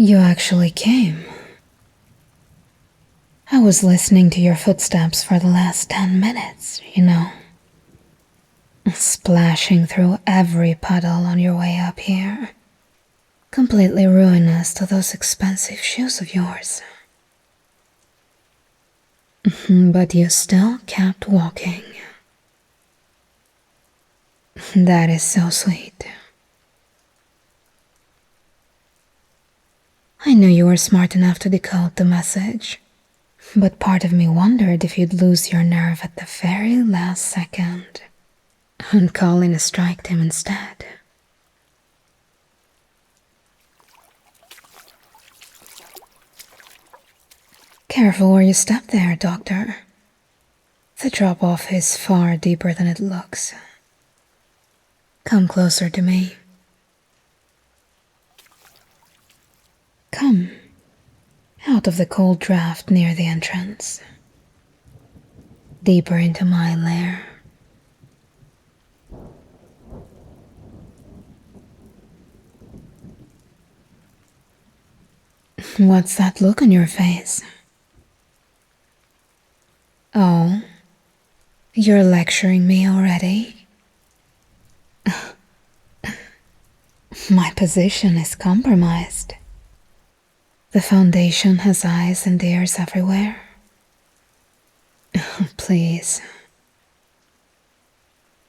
You actually came. I was listening to your footsteps for the last 10 minutes, you know. Splashing through every puddle on your way up here. Completely ruinous to those expensive shoes of yours. But you still kept walking. That is so sweet. I knew you were smart enough to decode the message, but part of me wondered if you'd lose your nerve at the very last second and call in a strike team instead. Careful where you step there, Doctor. The drop-off is far deeper than it looks. Come closer to me. Come, out of the cold draft near the entrance. Deeper into my lair. What's that look on your face? Oh, you're lecturing me already? My position is compromised. The Foundation has eyes and ears everywhere. Please.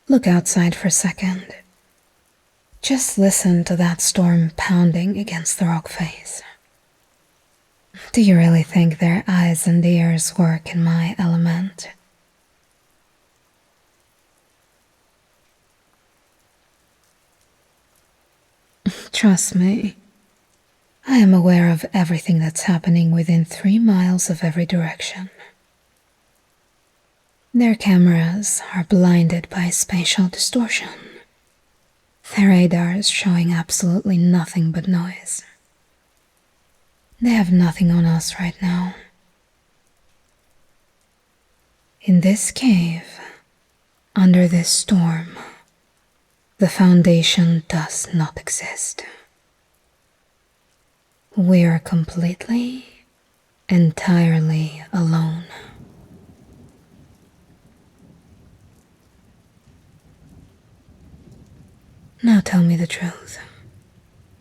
Look outside for a second. Just listen to that storm pounding against the rock face. Do you really think their eyes and ears work in my element? Trust me. I am aware of everything that's happening within 3 miles of every direction. Their cameras are blinded by spatial distortion. Their radars showing absolutely nothing but noise. They have nothing on us right now. In this cave, under this storm, the Foundation does not exist. We are completely, entirely alone. Now tell me the truth,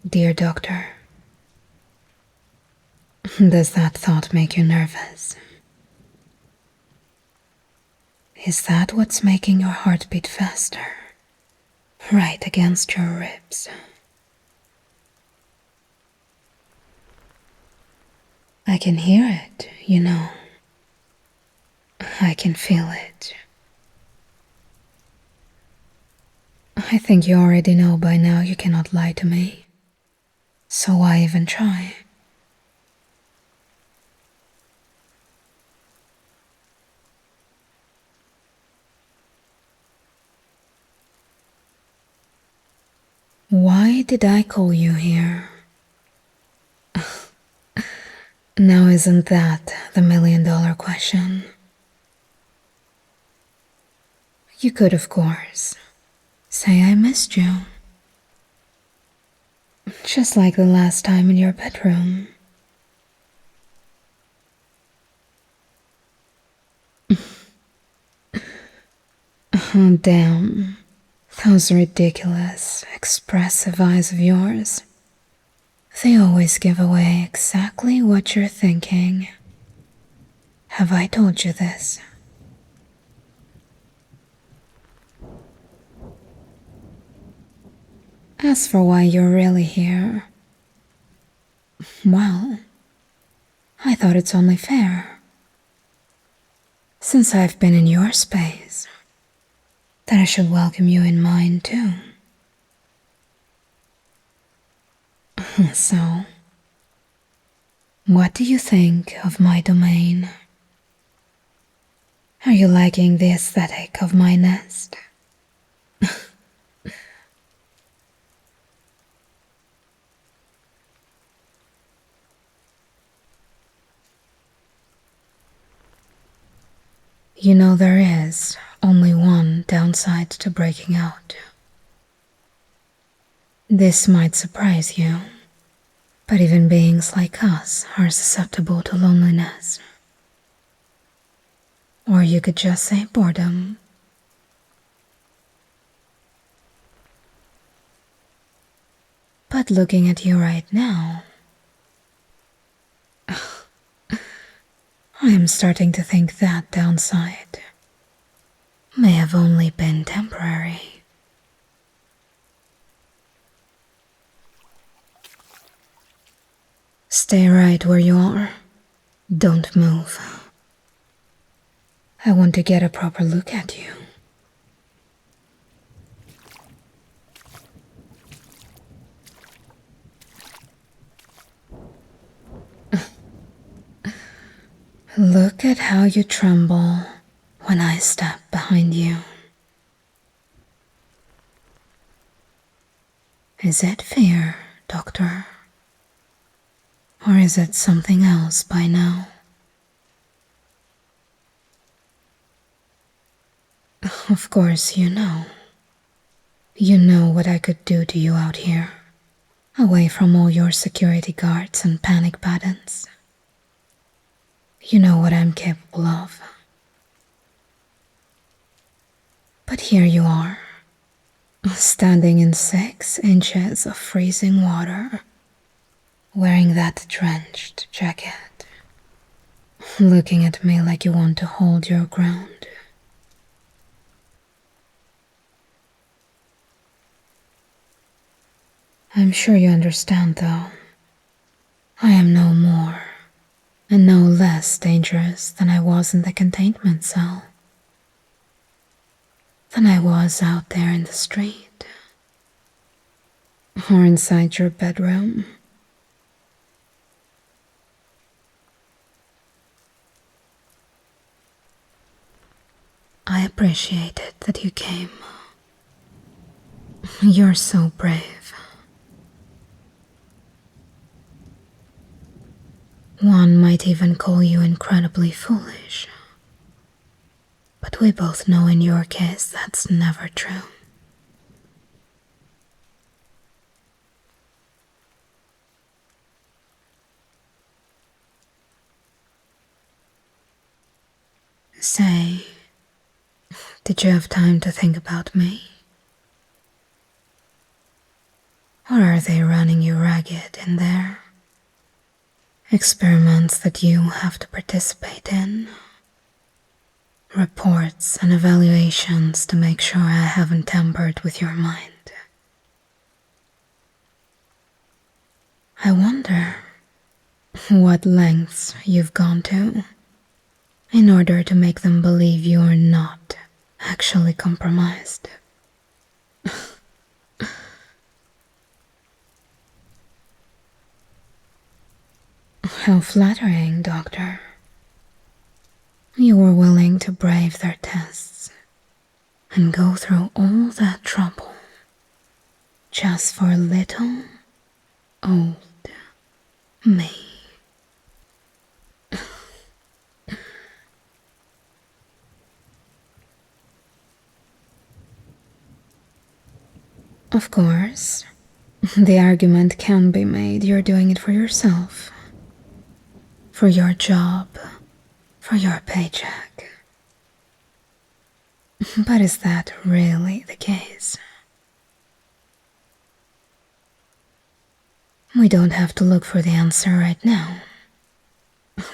dear Doctor. Does that thought make you nervous? Is that what's making your heart beat faster? Right against your ribs. I can hear it, you know. I can feel it. I think you already know by now you cannot lie to me. So why even try? Why did I call you here? Now isn't that the $1 million question? You could, of course, say I missed you. Just like the last time in your bedroom. Oh, damn. Those ridiculous, expressive eyes of yours. They always give away exactly what you're thinking. Have I told you this? As for why you're really here, well, I thought it's only fair. Since I've been in your space, that I should welcome you in mine too. So, what do you think of my domain? Are you liking the aesthetic of my nest? You know, there is only one downside to breaking out. This might surprise you, But even beings like us are susceptible to loneliness. Or you could just say boredom. But looking at you right now, I am starting to think that downside may have only been temporary. Stay right where you are. Don't move. I want to get a proper look at you. Look at how you tremble when I step behind you. Is it fear, Doctor? Or is it something else by now? Of course you know. You know what I could do to you out here, away from all your security guards and panic buttons. You know what I'm capable of. But here you are, standing in 6 inches of freezing water, wearing that drenched jacket, looking at me like you want to hold your ground. I'm sure you understand, though. I am no more and no less dangerous than I was in the containment cell, than I was out there in the street, or inside your bedroom. I appreciated that you came. You're so brave. One might even call you incredibly foolish. But we both know in your case that's never true. Say, did you have time to think about me? Or are they running you ragged in there? Experiments that you have to participate in. Reports and evaluations to make sure I haven't tampered with your mind. I wonder what lengths you've gone to in order to make them believe you're not actually compromised. How flattering, Doctor. You were willing to brave their tests and go through all that trouble just for little old me. Of course, the argument can be made you're doing it for yourself. For your job, for your paycheck. But is that really the case? We don't have to look for the answer right now.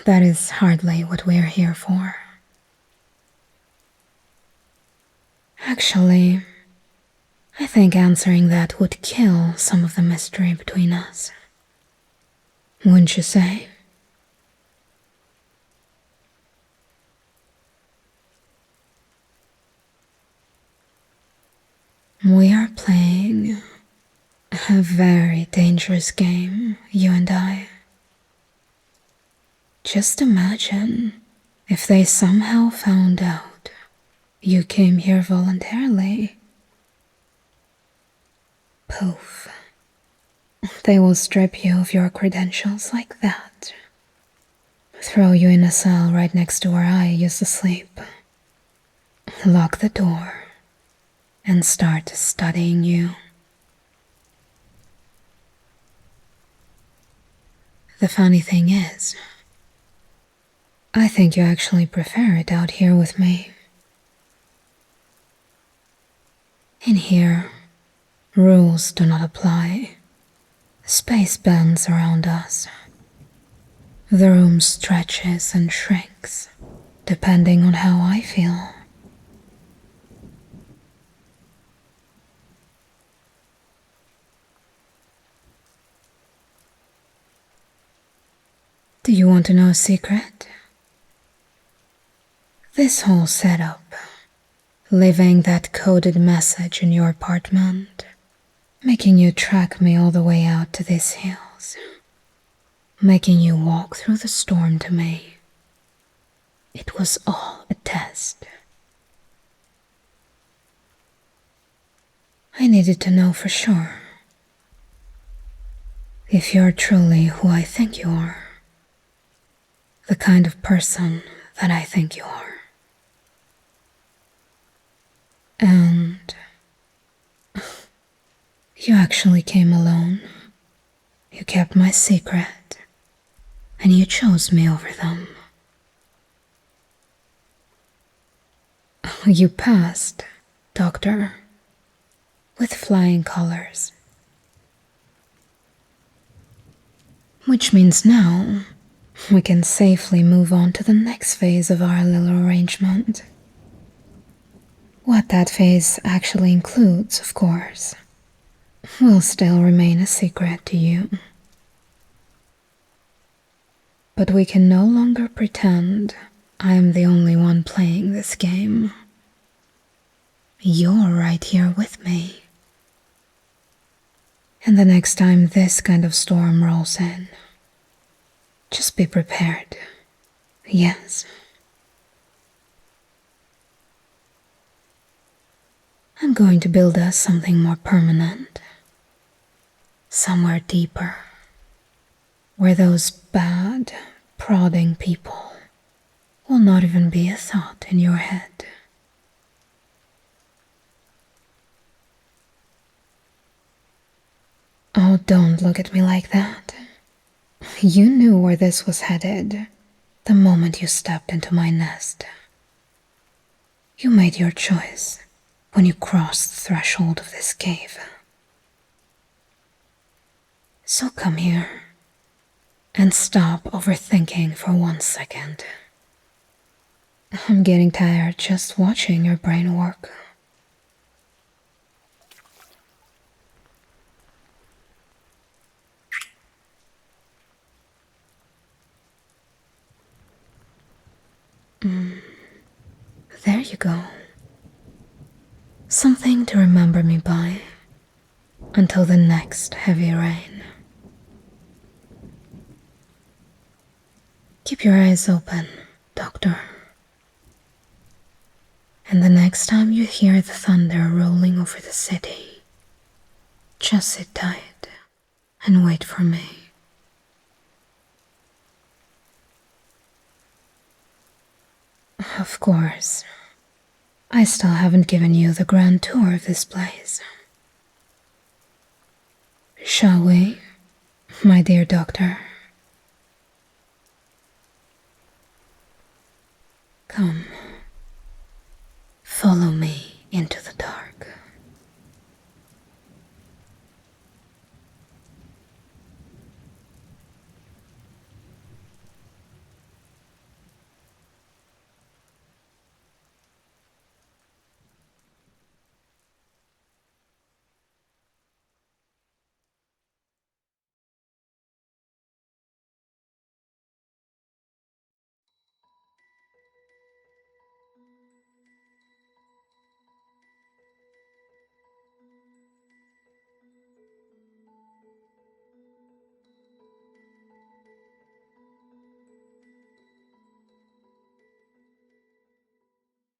That is hardly what we're here for. Actually, I think answering that would kill some of the mystery between us. Wouldn't you say? We are playing a very dangerous game, you and I. Just imagine if they somehow found out you came here voluntarily. Poof. They will strip you of your credentials like that. Throw you in a cell right next to where I used to sleep. Lock the door and start studying you. the funny thing is, I think you actually prefer it out here with me. In here, rules do not apply. Space bends around us. The room stretches and shrinks, depending on how I feel. Do you want to know a secret? This whole setup, leaving that coded message in your apartment, making you track me all the way out to these hills, making you walk through the storm to me, it was all a test. I needed to know for sure if you're truly who I think you are, the kind of person that I think you are. And you actually came alone. You kept my secret, and you chose me over them. You passed, Doctor, with flying colors. Which means now we can safely move on to the next phase of our little arrangement. What that phase actually includes, of course, will still remain a secret to you. But we can no longer pretend I am the only one playing this game. You're right here with me. And the next time this kind of storm rolls in, just be prepared. Yes. I'm going to build us something more permanent. Somewhere deeper. Where those bad, prodding people will not even be a thought in your head. Oh, don't look at me like that. You knew where this was headed the moment you stepped into my nest. You made your choice when you crossed the threshold of this cave. So come here and stop overthinking for 1 second. I'm getting tired just watching your brain work. There you go. Something to remember me by until the next heavy rain. Keep your eyes open, Doctor. And the next time you hear the thunder rolling over the city, just sit tight and wait for me. Of course, I still haven't given you the grand tour of this place. Shall we, my dear Doctor?